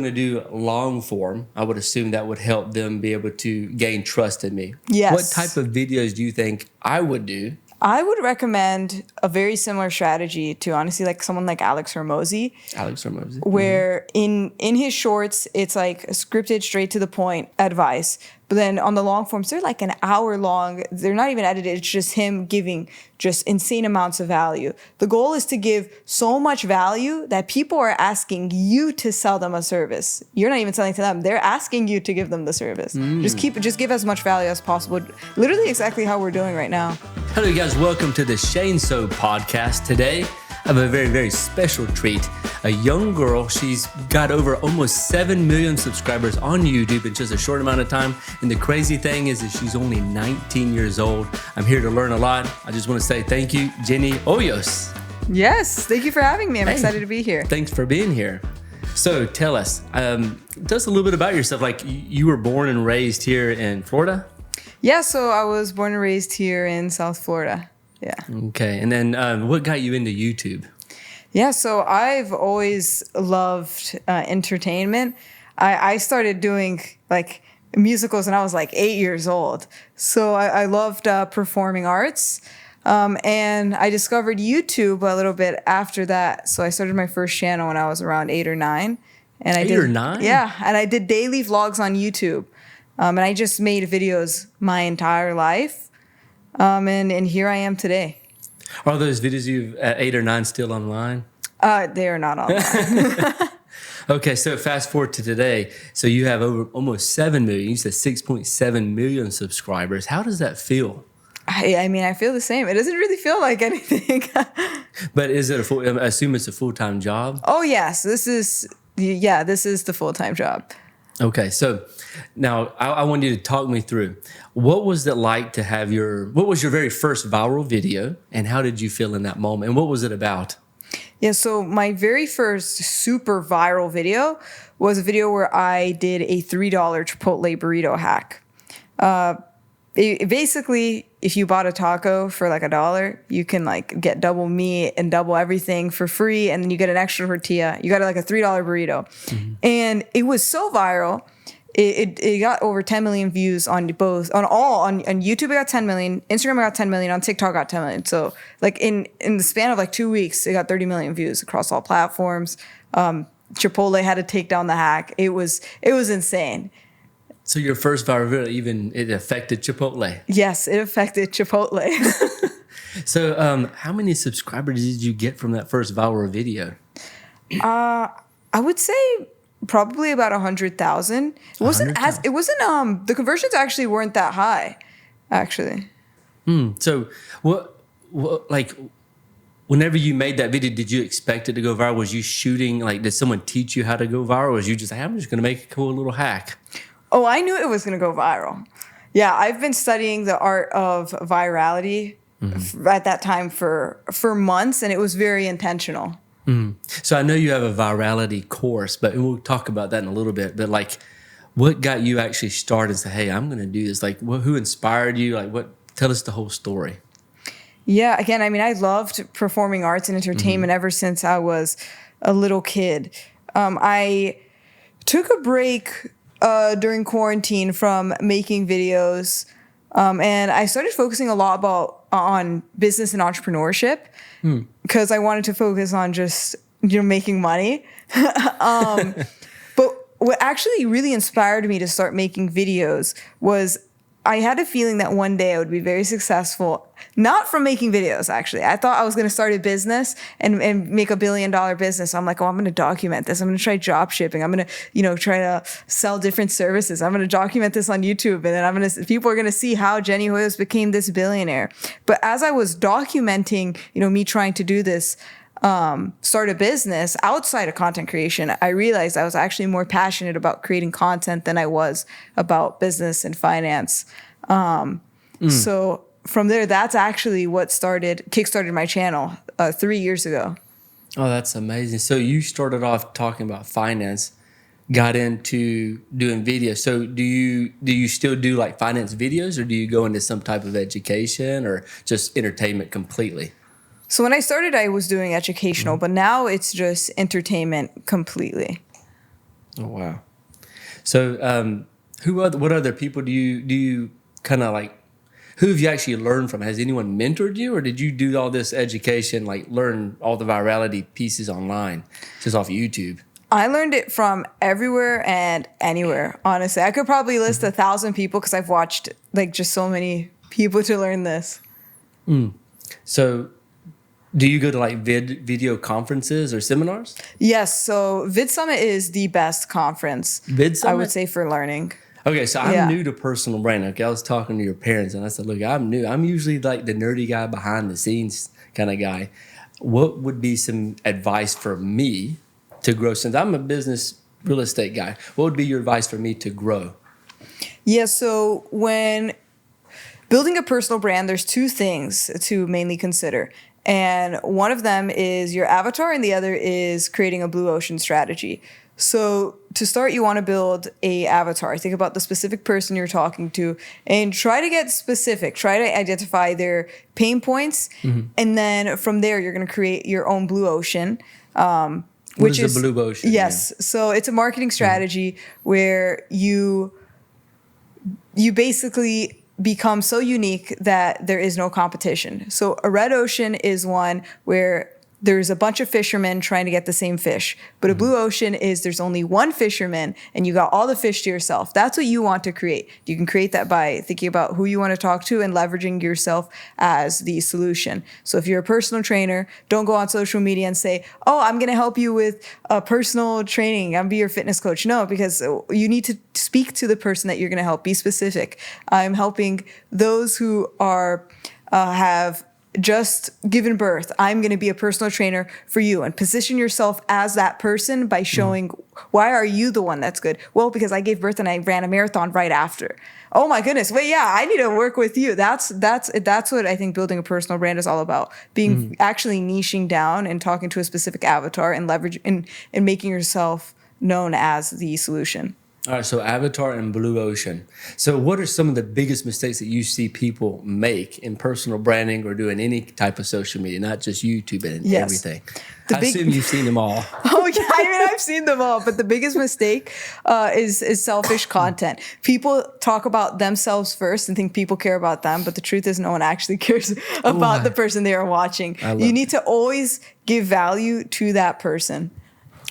to do long form, I would assume that would help them be able to gain trust in me. Yes. What type of videos do you think I would do? I would recommend a very similar strategy to, honestly, like someone like Alex Hormozy. Where in his shorts, it's like scripted, straight to the point advice. But then on the long forms, they're like an hour long. They're not even edited. It's just him giving just insane amounts of value. The goal is to give so much value that people are asking you to sell them a service. You're not even selling to them. They're asking you to give them the service. Just give as much value as possible. Literally exactly how we're doing right now. Hello, guys. Welcome to the Shane So podcast. Today, I have a very, very special treat. A young girl. She's got over almost 7 million subscribers on YouTube in just a short amount of time. And the crazy thing is that she's only 19 years old. I'm here to learn a lot. I just want to say thank you, Jenny Hoyos. Yes. Thank you for having me. I'm excited to be here. Thanks for being here. So tell us a little bit about yourself. Like you were born and raised here in Florida? Yeah. So I was born and raised here in South Florida. Yeah. Okay. And then what got you into YouTube? Yeah, so I've always loved entertainment. I started doing like musicals when I was like 8 years old. So I loved performing arts. And I discovered YouTube a little bit after that. So I started my first channel when I was around 8 or 9. And Eight or 9? Yeah, and I did daily vlogs on YouTube. And I just made videos my entire life. And here I am today. Are those videos you've at 8 or 9 still online? They are not online. Okay, so fast forward to today. So you have over almost 7 million. You said 6.7 million subscribers. How does that feel? I mean, I feel the same. It doesn't really feel like anything. But is it I assume it's a full-time job? Oh, yes. This is the full-time job. Okay, so now I want you to talk me through what was it like to have what was your very first viral video and how did you feel in that moment and what was it about? Yeah, so my very first super viral video was a video where I did a $3 Chipotle burrito hack. Basically, if you bought a taco for like $1, you can like get double meat and double everything for free, and then you get an extra tortilla. You got like a $3 burrito, and it was so viral. It got over 10 million views on both on YouTube. It got 10 million. Instagram it got 10 million. On TikTok got 10 million. So like in the span of like 2 weeks, it got 30 million views across all platforms. Chipotle had to take down the hack. It was insane. So your first viral video, it affected Chipotle? Yes, it affected Chipotle. So how many subscribers did you get from that first viral video? I would say probably about 100,000. It wasn't the conversions actually weren't that high, actually. So what like whenever you made that video, did you expect it to go viral? Was you shooting, like, did someone teach you how to go viral? Or was you just like, I'm just going to make a cool little hack? Oh, I knew it was going to go viral. Yeah, I've been studying the art of virality at that time for months, and it was very intentional. So I know you have a virality course, but we'll talk about that in a little bit. But like, what got you actually started and say, hey, I'm going to do this? Like, who inspired you? Like, tell us the whole story. Yeah, again, I mean, I loved performing arts and entertainment ever since I was a little kid. I took a break during quarantine from making videos, and I started focusing a lot on business and entrepreneurship because I wanted to focus on just making money. But what actually really inspired me to start making videos was I had a feeling that one day I would be very successful, not from making videos, actually. I thought I was going to start a business and make $1 billion business. I'm like, I'm going to document this. I'm going to try drop shipping. I'm going to, try to sell different services. I'm going to document this on YouTube. And then people are going to see how Jenny Hoyos became this billionaire. But as I was documenting, me trying to do this, start a business outside of content creation, I realized I was actually more passionate about creating content than I was about business and finance. So from there, that's actually what kickstarted my channel 3 years ago. Oh, that's amazing. So you started off talking about finance, got into doing videos. So do you still do like finance videos, or do you go into some type of education or just entertainment completely? So when I started, I was doing educational, but now it's just entertainment completely. Oh, wow. So, what other people do you kind of like? Who have you actually learned from? Has anyone mentored you, or did you do all this education, like learn all the virality pieces online, just off YouTube? I learned it from everywhere and anywhere, honestly. I could probably list 1,000 people because I've watched like just so many people to learn this. So, do you go to like video conferences or seminars? Yes, so Vid Summit is the best conference, Vid I would Summit? say, for learning. Okay, so I'm Yeah. new to personal branding. Okay, I was talking to your parents and I said, look, I'm new. I'm usually like the nerdy guy behind the scenes kind of guy. What would be some advice for me to grow? Since I'm a business real estate guy, what would be your advice for me to grow? Yeah, so when building a personal brand, there's two things to mainly consider. And one of them is your avatar, and the other is creating a blue ocean strategy. So to start, you want to build a avatar. Think about the specific person you're talking to and try to get specific. Try to identify their pain points. And then from there, you're going to create your own blue ocean. What Which is the blue ocean? Yes. So it's a marketing strategy where you basically become so unique that there is no competition. So a red ocean is one where there's a bunch of fishermen trying to get the same fish. But a blue ocean is there's only one fisherman and you got all the fish to yourself. That's what you want to create. You can create that by thinking about who you want to talk to and leveraging yourself as the solution. So if you're a personal trainer, don't go on social media and say, oh, I'm going to help you with personal training. I'm be your fitness coach. No, because you need to speak to the person that you're going to help. Be specific. I'm helping those who are have just given birth. I'm going to be a personal trainer for you, and position yourself as that person by showing why are you the one that's good? Well, because I gave birth and I ran a marathon right after. Oh my goodness. Wait, yeah, I need to work with you. That's what I think building a personal brand is all about. Being actually niching down and talking to a specific avatar and leverage and making yourself known as the solution. All right, so Avatar and Blue Ocean. So what are some of the biggest mistakes that you see people make in personal branding or doing any type of social media, not just YouTube and everything? I assume you've seen them all. Oh, yeah, I mean, I've seen them all. But the biggest mistake is selfish content. People talk about themselves first and think people care about them. But the truth is no one actually cares about the person they are watching. You need to always give value to that person.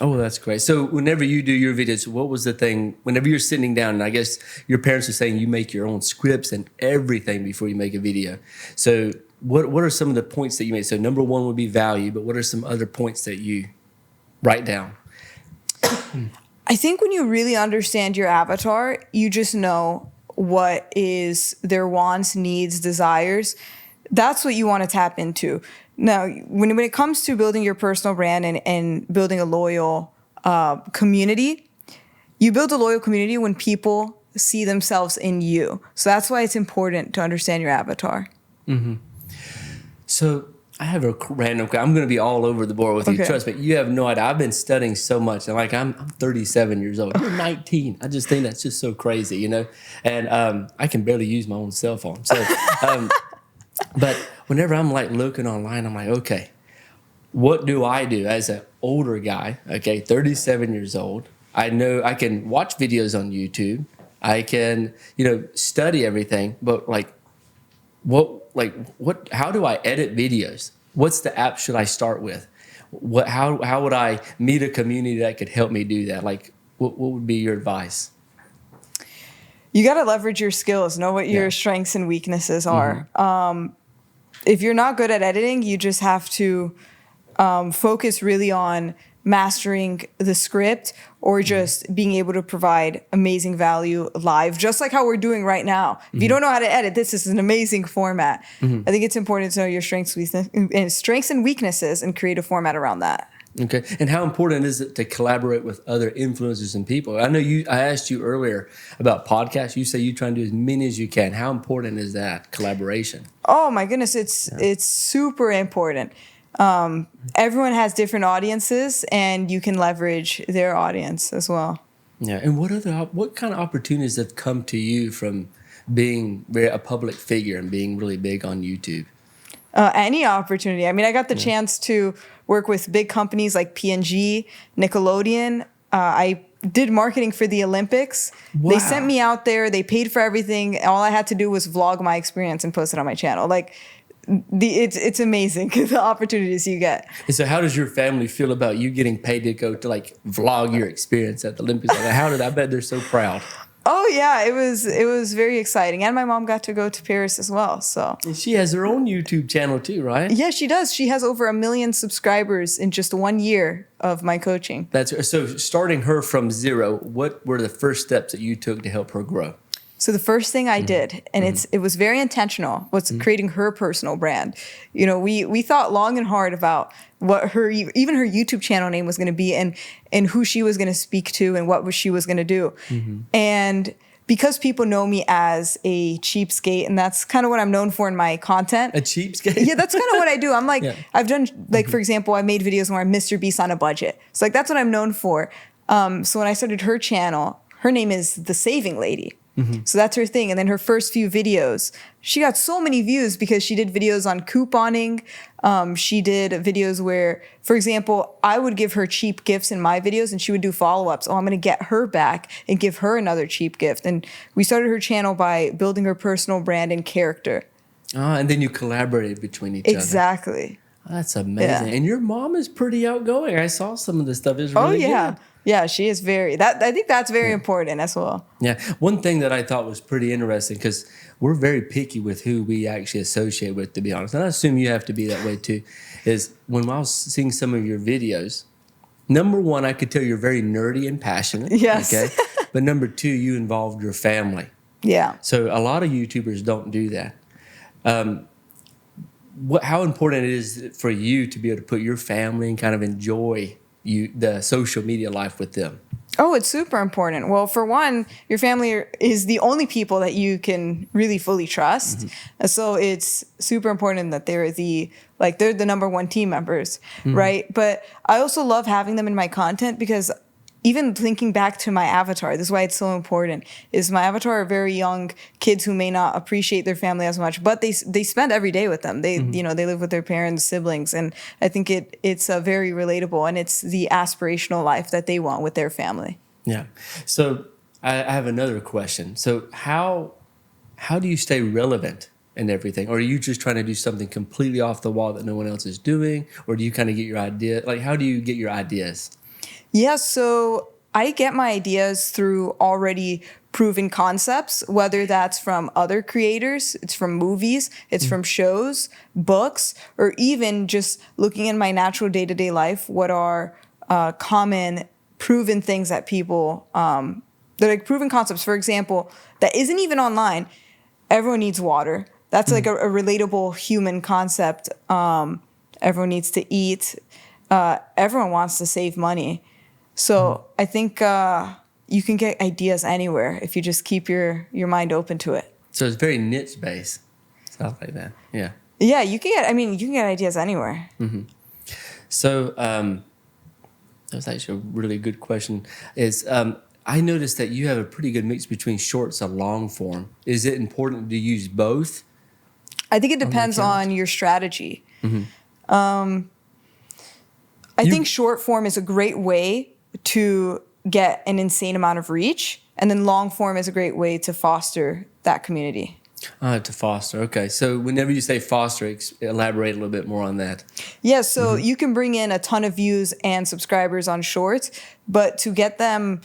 Oh, that's great. So whenever you do your videos, what was the thing, whenever you're sitting down, and I guess your parents are saying you make your own scripts and everything before you make a video. So what are some of the points that you make? So number one would be value, but what are some other points that you write down? I think when you really understand your avatar, you just know what is their wants, needs, desires. That's what you want to tap into. Now, when it comes to building your personal brand and building a loyal community, you build a loyal community when people see themselves in you. So that's why it's important to understand your avatar. Mm-hmm. So I have a random question. I'm going to be all over the board with you. Trust me, you have no idea. I've been studying so much. And I'm 37 years old. You're 19. I just think that's just so crazy, you know? And I can barely use my own cell phone. So, but whenever I'm like looking online, I'm like, okay, what do I do as an older guy? Okay, 37 years old. I know I can watch videos on YouTube. I can, study everything. But how do I edit videos? What's the app should I start with? How would I meet a community that could help me do that? Like, what would be your advice? You got to leverage your skills, know what your strengths and weaknesses are. If you're not good at editing, you just have to focus really on mastering the script or just being able to provide amazing value live, just like how we're doing right now. If you don't know how to edit, this is an amazing format. I think it's important to know your strengths and weaknesses and create a format around that. Okay. And how important is it to collaborate with other influencers and people? I know I asked you earlier about podcasts. You say you try and do as many as you can. How important is that collaboration? Oh my goodness. It's super important. Everyone has different audiences and you can leverage their audience as well. Yeah. And what kind of opportunities have come to you from being a public figure and being really big on YouTube? Any opportunity. I mean, I got the chance to work with big companies like P&G, Nickelodeon. I did marketing for the Olympics. Wow. They sent me out there. They paid for everything. All I had to do was vlog my experience and post it on my channel. Like, it's amazing the opportunities you get. And so how does your family feel about you getting paid to go to like vlog your experience at the Olympics? Like, I bet they're so proud. Oh yeah, it was very exciting. And my mom got to go to Paris as well. So And she has her own YouTube channel too, right? yeah, she does. She has over 1 million subscribers in just 1 year of my coaching. That's so starting her from zero, what were the first steps that you took to help her grow? So the first thing I did, and it was very intentional, was creating her personal brand. You know, we thought long and hard about what even her YouTube channel name was going to be, and who she was going to speak to, and what she was going to do. And because people know me as a cheapskate, and that's kind of what I'm known for in my content. A cheapskate? Yeah, that's kind of what I do. I'm like, I've done, like, for example, I made videos where I'm Mr. Beast on a budget. So like, that's what I'm known for. So when I started her channel, her name is The Saving Lady. So that's her thing. And then her first few videos, she got so many views because she did videos on couponing. She did videos where, for example, I would give her cheap gifts in my videos and she would do follow-ups. Oh, I'm going to get her back and give her another cheap gift. And we started her channel by building her personal brand and character. And then you collaborated between each other. Exactly. Oh, that's amazing. Yeah. And your mom is pretty outgoing. I saw some of the stuff. It's Oh, really yeah. good. Yeah, she is I think that's very important as well. Yeah. One thing that I thought was pretty interesting, because we're very picky with who we actually associate with, to be honest. And I assume you have to be that way too, is when I was seeing some of your videos, number one, I could tell you're very nerdy and passionate. Yes. Okay. But number two, you involved your family. Yeah. So a lot of YouTubers don't do that. How important it is for you to be able to put your family and kind of enjoy the social media life with them? Oh, it's super important. Well, for one, your family is the only people that you can really fully trust. So it's super important that they're the number one team members, right? But I also love having them in my content because even thinking back to my avatar, this is why it's so important, is my avatar are very young kids who may not appreciate their family as much, but they spend every day with them. They they live with their parents, siblings, and I think it's very relatable, and it's the aspirational life that they want with their family. Yeah. So I have another question. So how do you stay relevant in everything? Or are you just trying to do something completely off the wall that no one else is doing? Or do you kind of get your idea? Like, how do you get your ideas? Yeah, so I get my ideas through already proven concepts, whether that's from other creators, it's from movies, it's from shows, books, or even just looking in my natural day-to-day life, what are common proven things that people, they're like proven concepts, for example, that isn't even online. Everyone needs water. That's like a relatable human concept. Everyone needs to eat. Everyone wants to save money. So I think you can get ideas anywhere if you just keep your mind open to it. So it's very niche based, stuff like that. Yeah. Yeah, you can get ideas anywhere. So that was actually a really good question. I noticed that you have a pretty good mix between shorts and long form. Is it important to use both? I think it depends on your strategy. I think short form is a great way to get an insane amount of reach, and then long form is a great way to foster that community. To foster. Okay. So whenever you say foster, elaborate a little bit more on that. Yeah. So you can bring in a ton of views and subscribers on shorts, but to get them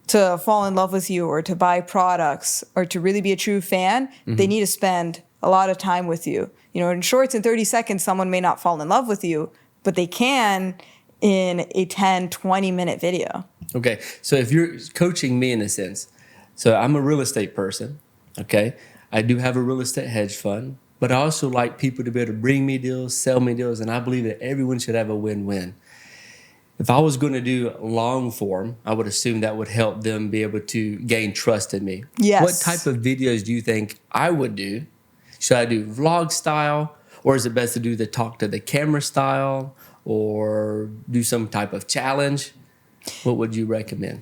to fall in love with you or to buy products or to really be a true fan, they need to spend a lot of time with you. You know, in shorts, in 30 seconds, someone may not fall in love with you, but they can in a 10, 20-minute video. Okay. So if you're coaching me in a sense, so I'm a real estate person, okay? I do have a real estate hedge fund, but I also like people to be able to bring me deals, sell me deals, and I believe that everyone should have a win-win. If I was going to do long form, I would assume that would help them be able to gain trust in me. Yes. What type of videos do you think I would do? Should I do vlog style, or is it best to do the talk to the camera style, or do some type of challenge? What would you recommend?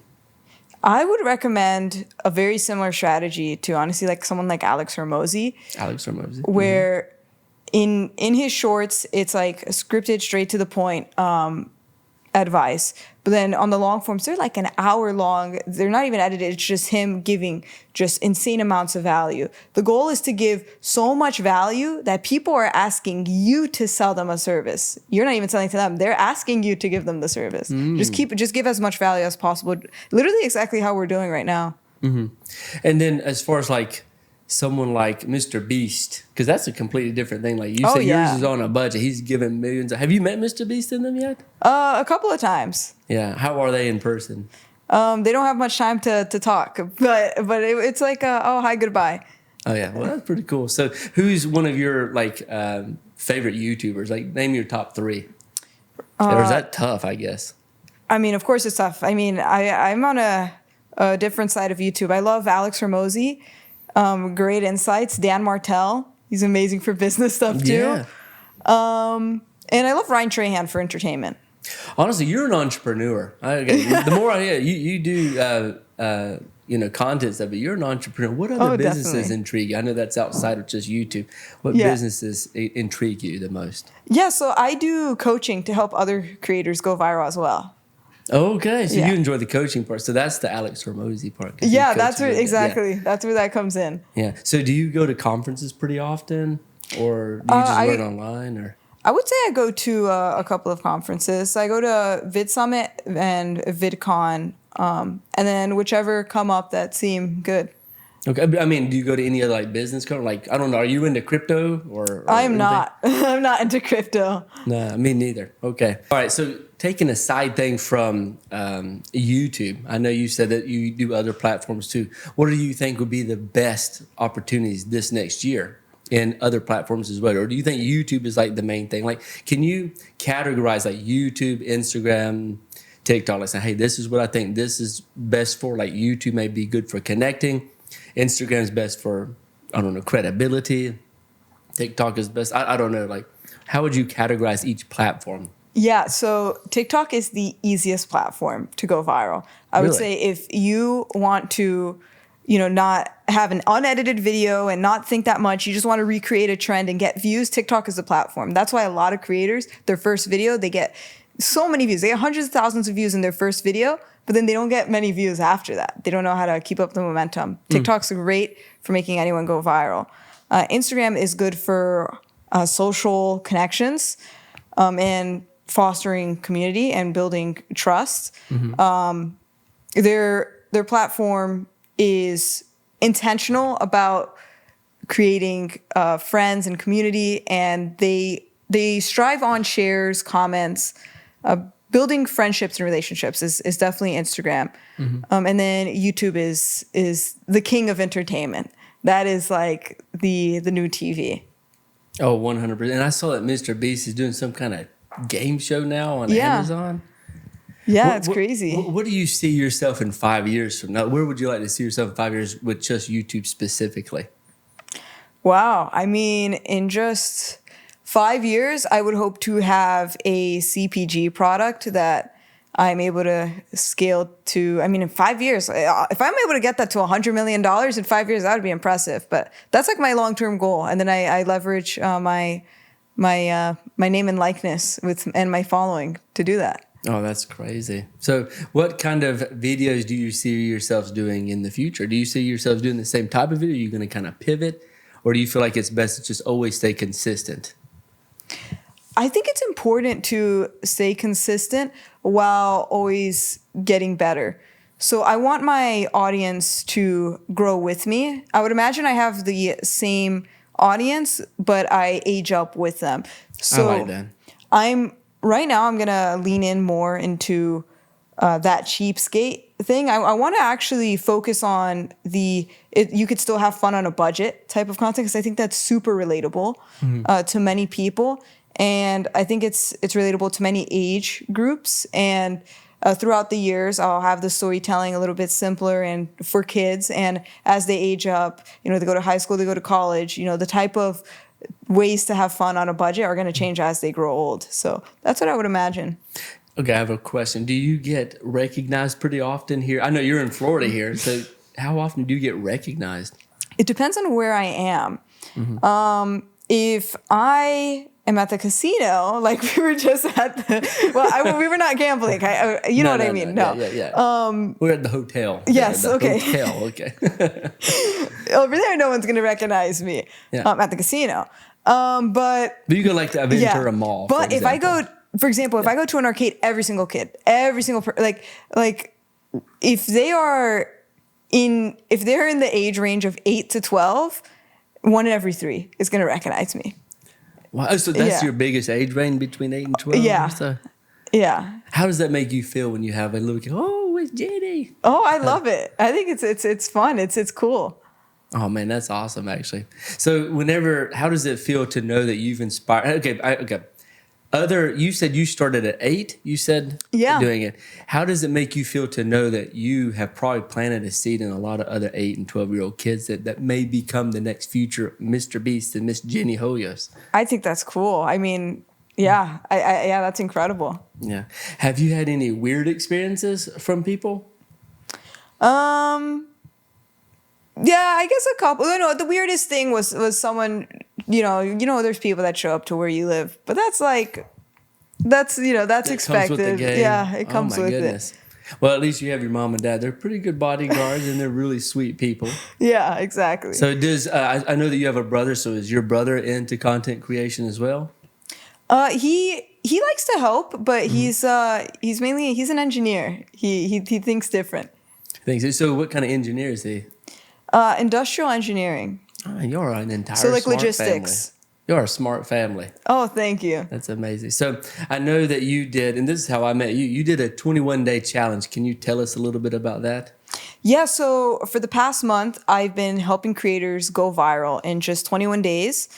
I would recommend a very similar strategy to, honestly, like someone like Alex Hormozi. Where in his shorts, it's like scripted, straight to the point. advice. But then on the long forms, they're like an hour long. They're not even edited. It's just him giving just insane amounts of value. The goal is to give so much value that people are asking you to sell them a service. You're not even selling to them. They're asking you to give them the service. Just give as much value as possible. Literally exactly how we're doing right now. And then as far as like someone like Mr. Beast, because that's a completely different thing. Like you said, yours is on a budget. He's giving millions. Have you met Mr. Beast in them yet? A couple of times. Yeah. How are they in person? They don't have much time to talk, but it's like, oh, hi, goodbye. Oh, yeah. Well, that's pretty cool. So who's one of your like favorite YouTubers? Like name your top 3. Or is that tough, I guess? I mean, of course it's tough. I mean, I'm on a different side of YouTube. I love Alex Hormozi. Great insights. Dan Martell. He's amazing for business stuff too. Yeah. And I love Ryan Trahan for entertainment. Honestly, you're an entrepreneur. The more I hear, you do content stuff, but you're an entrepreneur. What other businesses definitely intrigue you? I know that's outside of just YouTube. What businesses intrigue you the most? Yeah, so I do coaching to help other creators go viral as well. Okay, so you enjoy the coaching part. So that's the Alex Hormozi part. Yeah, that's where that's where that comes in. Yeah. So do you go to conferences pretty often, or do you just learn online? Or I would say I go to a couple of conferences. I go to Vid Summit and VidCon, and then whichever come up that seem good. Okay, I mean, do you go to any other like business conference? Like, I don't know, are you into crypto or I'm not. I'm not into crypto. No, me neither. Okay. All right. So taking a side thing from YouTube, I know you said that you do other platforms too. What do you think would be the best opportunities this next year in other platforms as well? Or do you think YouTube is like the main thing? Like, can you categorize like YouTube, Instagram, TikTok, like say, hey, this is what I think this is best for? Like YouTube may be good for connecting. Instagram is best for, I don't know, credibility. TikTok is best. I don't know. Like, how would you categorize each platform? Yeah, so TikTok is the easiest platform to go viral. I would say if you want to, not have an unedited video and not think that much, you just want to recreate a trend and get views, TikTok is the platform. That's why a lot of creators, their first video, they get so many views. They get hundreds of thousands of views in their first video, but then they don't get many views after that. They don't know how to keep up the momentum. TikTok's great for making anyone go viral. Instagram is good for social connections and fostering community and building trust. Their platform is intentional about creating friends and community, and they strive on shares, comments. Building friendships and relationships is definitely Instagram. And then YouTube is the king of entertainment. That is like the new TV. Oh, 100%. And I saw that Mr. Beast is doing some kind of game show now on Amazon. Yeah, it's crazy. What do you see yourself in 5 years from now? Where would you like to see yourself in 5 years with just YouTube specifically? Wow. I mean, in just 5 years, I would hope to have a CPG product that I'm able to scale to. I mean, in 5 years, if I'm able to get that to $100 million in 5 years, that would be impressive. But that's like my long-term goal. And then I leverage my name and likeness and my following to do that. Oh, that's crazy. So what kind of videos do you see yourselves doing in the future? Do you see yourselves doing the same type of video? Are you going to kind of pivot? Or do you feel like it's best to just always stay consistent? I think it's important to stay consistent while always getting better. So I want my audience to grow with me. I would imagine I have the same audience, but I age up with them. So I like that. Right now I'm going to lean in more into that cheapskate thing. I want to actually focus on you could still have fun on a budget type of content, because I think that's super relatable to many people. And I think it's relatable to many age groups. And throughout the years, I'll have the storytelling a little bit simpler and for kids. And as they age up, they go to high school, they go to college, the type of ways to have fun on a budget are going to change as they grow old. So that's what I would imagine. Okay, I have a question. Do you get recognized pretty often here? I know you're in Florida here, so how often do you get recognized? It depends on where I am. if I am at the casino, like we were just at the, we were not gambling. You know what I mean? No. Yeah. We're at the hotel. Yes. Okay. Hotel. Okay. Over there, no one's going to recognize me at the casino. But you go like to enter a mall. But if I go, for example, if I go to an arcade, every single kid, like if they're in the age range of 8 to 12, 1 in every 3 is going to recognize me. Wow. So that's your biggest age range, between 8 and 12? Yeah. So, yeah. how does that make you feel when you have a little kid? Oh, it's Jenny. Oh, I love it. I think it's fun. It's cool. Oh man, that's awesome actually. So how does it feel to know that you've inspired? Okay. You said you started at 8, you said doing it. How does it make you feel to know that you have probably planted a seed in a lot of other 8 and 12-year-old kids that may become the next future Mr. Beast and Miss Jenny Hoyos? I think that's cool. I mean, that's incredible. Yeah. Have you had any weird experiences from people? Yeah, I guess a couple. You know, the weirdest thing was someone, there's people that show up to where you live, but that's expected. Comes with the game. Yeah, it comes with it. Well, at least you have your mom and dad. They're pretty good bodyguards and they're really sweet people. Yeah, exactly. So I know that you have a brother. So is your brother into content creation as well? He likes to help, but he's an engineer. He thinks different. So what kind of engineer is he? Industrial engineering. Oh, you're an entire so like smart logistics. Family. You're a smart family. Oh, thank you. That's amazing. So I know that you did, and this is how I met you. You did a 21-day challenge. Can you tell us a little bit about that? Yeah. So for the past month, I've been helping creators go viral in just 21 days,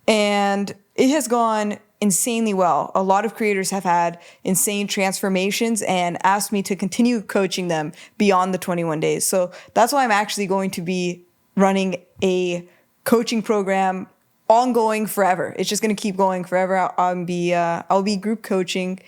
and it has gone insanely well. A lot of creators have had insane transformations and asked me to continue coaching them beyond the 21 days. So that's why I'm actually going to be running a coaching program ongoing forever. It's just going to keep going forever. I'll be group coaching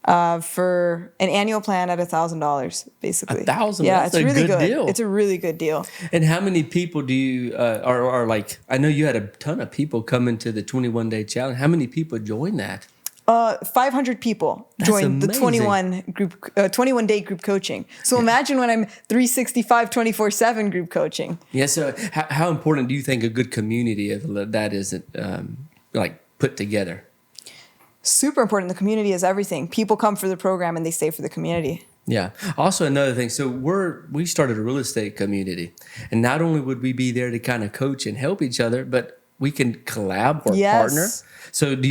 for an annual plan at $1,000, basically. $1,000? Yeah, that's it's really good deal. It's a really good deal. And how many people do you are like? I know you had a ton of people come into the 21-day challenge. How many people joined that? 500 people joined the 21-day group coaching. So imagine when I'm 365, 24/7 group coaching. Yeah. So how important do you think a good community of that is, like put together? Super important. The community is everything. People come for the program and they stay for the community. Yeah. Also another thing. So we started a real estate community, and not only would we be there to kind of coach and help each other, but we can collab or partner. So do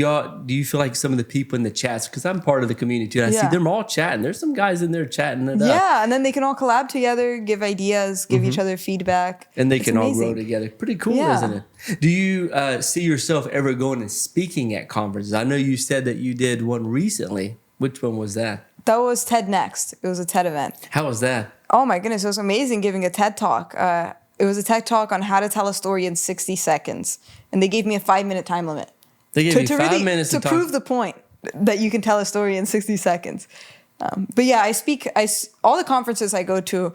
you feel like some of the people in the chats, because I'm part of the community too, and I see them all chatting. There's some guys in there chatting it up. Yeah, and then they can all collab together, give ideas, give each other feedback. And they can all grow together. Pretty cool, isn't it? Do you see yourself ever going and speaking at conferences? I know you said that you did one recently. Which one was that? That was TED Next. It was a TED event. How was that? Oh my goodness, it was amazing giving a TED Talk. It was a TED Talk on how to tell a story in 60 seconds. And they gave me a 5-minute time limit. They gave you 5 minutes to prove the point that you can tell a story in 60 seconds. But yeah, all the conferences I go to,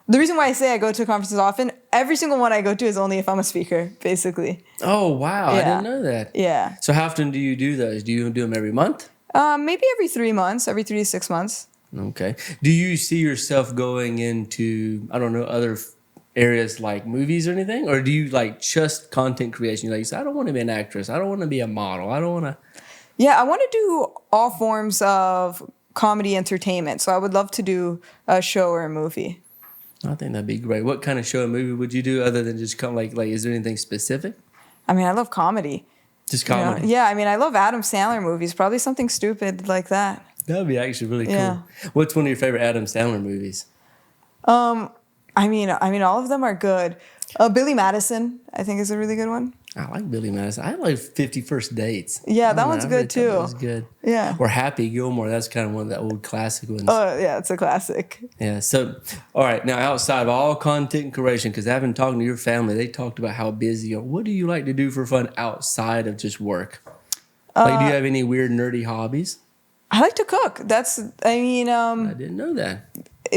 the reason why I say I go to conferences often, every single one I go to is only if I'm a speaker, basically. Oh, wow. Yeah. I didn't know that. Yeah. So how often do you do those? Do you do them every month? Maybe every 3 months, every 3 to 6 months. Okay. Do you see yourself going into, I don't know, other areas like movies or anything? Or do you like just content creation? You say, I don't want to be an actress. I don't want to be a model. I don't want to. Yeah, I want to do all forms of comedy entertainment. So I would love to do a show or a movie. I think that'd be great. What kind of show or movie would you do other than just come like is there anything specific? I mean, I love comedy. Just comedy? Yeah, I mean, I love Adam Sandler movies. Probably something stupid like that. That would be actually really cool. What's one of your favorite Adam Sandler movies? I mean, all of them are good. Billy Madison, I think, is a really good one. I like Billy Madison. I like 50 First Dates. Yeah, that one's good too. That was good. Yeah. Or Happy Gilmore. That's kind of one of the old classic ones. Oh, yeah, it's a classic. Yeah. So, all right. Now, outside of all content creation, because I've been talking to your family, they talked about how busy you are. What do you like to do for fun outside of just work? Like, do you have any weird, nerdy hobbies? I like to cook. I didn't know that.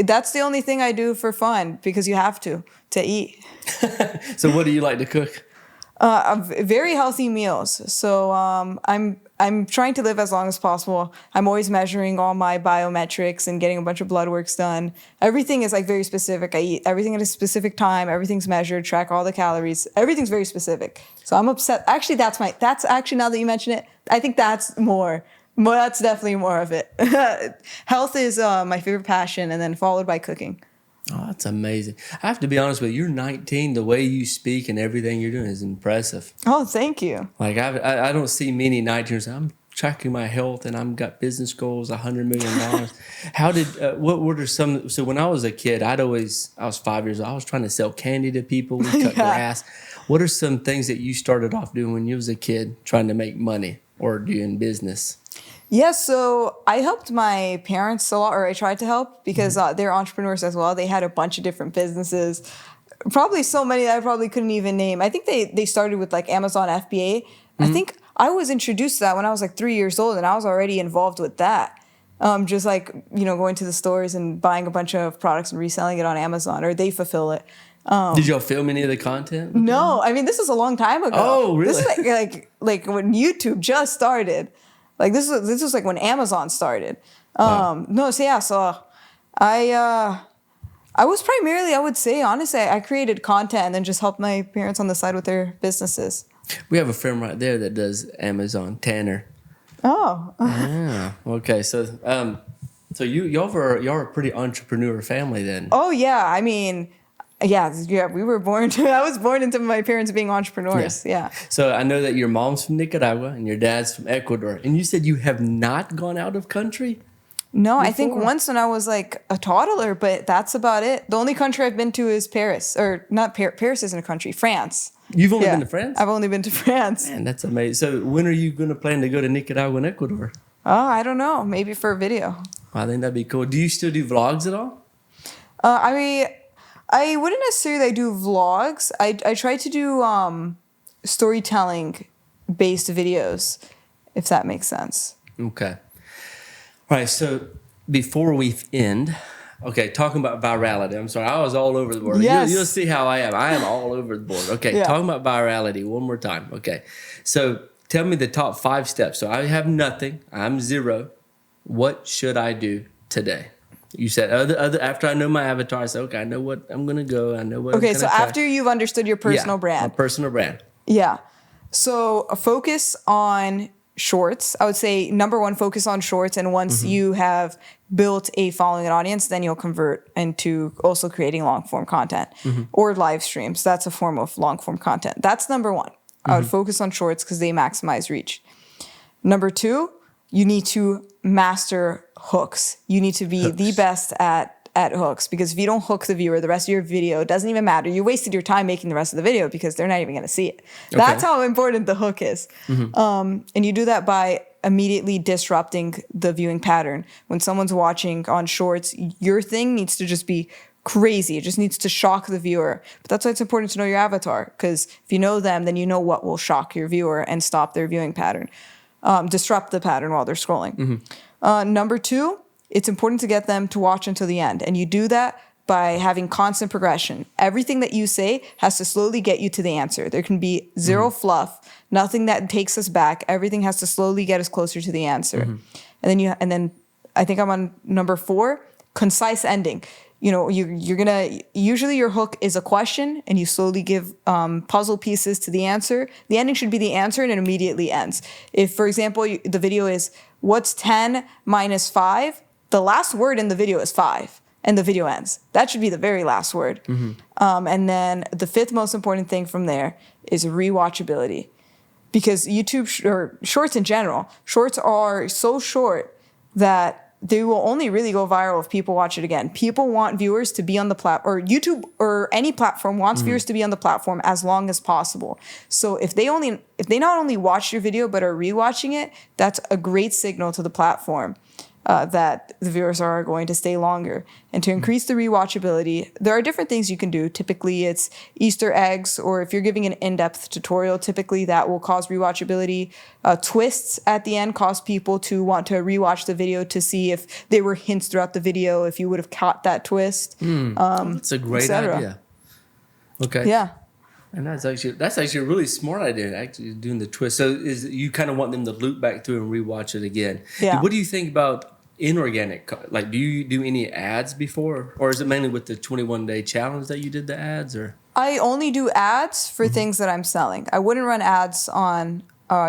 That's the only thing I do for fun because you have to eat. So what do you like to cook? Very healthy meals. So I'm trying to live as long as possible. I'm always measuring all my biometrics and getting a bunch of blood works done. Everything is like very specific. I eat everything at a specific time. Everything's measured. Track all the calories. Everything's very specific. So I'm obsessed. Actually, that's actually, now that you mention it, I think that's more. That's definitely more of it. Health is my favorite passion, and then followed by cooking. Oh, that's amazing. I have to be honest with you. You're 19. The way you speak and everything you're doing is impressive. Oh, thank you. Like I don't see many 19-year-olds. I'm tracking my health and I've got business goals, $100 million. How did, what are some, so when I was a kid, I was 5 years old. I was trying to sell candy to people. We cut grass. What are some things that you started off doing when you was a kid trying to make money or doing business? Yeah, so I helped my parents a lot, or I tried to help, because they're entrepreneurs as well. They had a bunch of different businesses, probably so many that I probably couldn't even name. I think they started with like Amazon FBA. I think I was introduced to that when I was like 3 years old, and I was already involved with that. Just like, going to the stores and buying a bunch of products and reselling it on Amazon, or they fulfill it. Did y'all film any of the content? No, I mean, this was a long time ago. Oh, really? This is like when YouTube just started. Like this was like when Amazon started. No, so yeah, so I was primarily, I would say, honestly, I created content and then just helped my parents on the side with their businesses. We have a friend right there that does Amazon, Tanner. Oh. Yeah. Okay. So y'all are a pretty entrepreneur family then. Oh yeah. I mean, yeah, we were born I was born into my parents being entrepreneurs. Yeah. So I know that your mom's from Nicaragua and your dad's from Ecuador. And you said you have not gone out of country? No, before? I think once when I was like a toddler, but that's about it. The only country I've been to is Paris. Or not Paris isn't a country, France. You've only been to France? I've only been to France. Man, that's amazing. So when are you going to plan to go to Nicaragua and Ecuador? Oh, I don't know. Maybe for a video. I think that'd be cool. Do you still do vlogs at all? I mean, I wouldn't necessarily do vlogs. I try to do storytelling-based videos, if that makes sense. Okay. All right, so before we end, okay, talking about virality. I'm sorry, I was all over the board. Yes. You'll see how I am. I am all over the board. Okay, Talking about virality one more time. Okay, so tell me the top 5 steps. So I have nothing. I'm 0. What should I do today? You said other after I know my avatar, I said, okay, I know what I'm going to go. I know what Okay, so after you've understood your personal brand. My personal brand. Yeah. So focus on shorts. I would say number 1, focus on shorts. And once you have built a following and audience, then you'll convert into also creating long form content or live streams. That's a form of long form content. That's number 1. I would focus on shorts because they maximize reach. Number 2, you need to master hooks. You need to be the best at hooks, because if you don't hook the viewer, the rest of your video doesn't even matter. You wasted your time making the rest of the video because they're not even going to see it. Okay. That's how important the hook is. And you do that by immediately disrupting the viewing pattern. When someone's watching on shorts, your thing needs to just be crazy. It just needs to shock the viewer. But that's why it's important to know your avatar, because if you know them, then you know what will shock your viewer and stop their viewing pattern. Disrupt the pattern while they're scrolling. Number 2, it's important to get them to watch until the end. And you do that by having constant progression. Everything that you say has to slowly get you to the answer. There can be zero fluff, nothing that takes us back. Everything has to slowly get us closer to the answer. And then I think I'm on number 4, concise ending. You're gonna, usually your hook is a question and you slowly give puzzle pieces to the answer. The ending should be the answer and it immediately ends. If, for example, the video is, what's 10 minus 5? The last word in the video is 5 and the video ends. That should be the very last word. And then the 5th most important thing from there is rewatchability. Because YouTube, or shorts in general, shorts are so short that they will only really go viral if people watch it again. People want viewers to be on the platform, or YouTube or any platform wants viewers to be on the platform as long as possible. So if they not only watch your video but are rewatching it, that's a great signal to the platform that the viewers are going to stay longer. And to increase the rewatchability, there are different things you can do. Typically, it's Easter eggs, or if you're giving an in-depth tutorial, typically that will cause rewatchability. Twists at the end cause people to want to rewatch the video to see if there were hints throughout the video, if you would have caught that twist. That's a great idea. Okay. Yeah. And that's actually a really smart idea, actually doing the twist. So you kind of want them to loop back through and rewatch it again. Yeah. What do you think about inorganic? Like, do you do any ads before, or is it mainly with the 21-day challenge that you did the ads? Or I only do ads for things that I'm selling. I wouldn't run ads on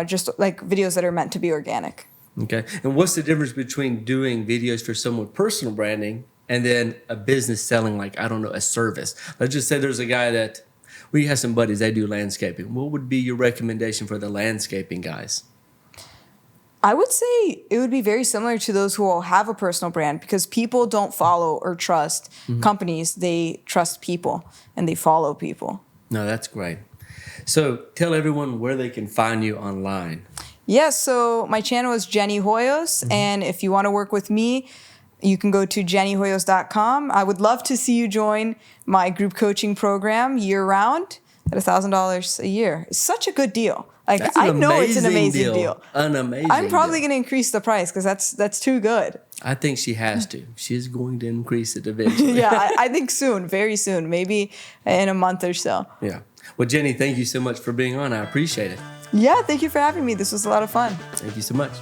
just like videos that are meant to be organic. okay, and what's the difference between doing videos for someone with personal branding and then a business selling, like, I don't know, a service? Let's just say there's a guy that we have some buddies, they do landscaping. What would be your recommendation for the landscaping guys? I would say it would be very similar to those who will have a personal brand, because people don't follow or trust companies. They trust people and they follow people. No, that's great. So tell everyone where they can find you online. Yes, so my channel is Jenny Hoyos, and if you want to work with me, you can go to jennyhoyos.com. I would love to see you join my group coaching program year-round at $1,000 a year. It's such a good deal. Like, I know it's an amazing deal. An amazing I'm probably going to increase the price because that's too good. I think she has to. She's going to increase it eventually. Yeah, I think soon, very soon, maybe in a month or so. Yeah. Well, Jenny, thank you so much for being on. I appreciate it. Yeah, thank you for having me. This was a lot of fun. Thank you so much.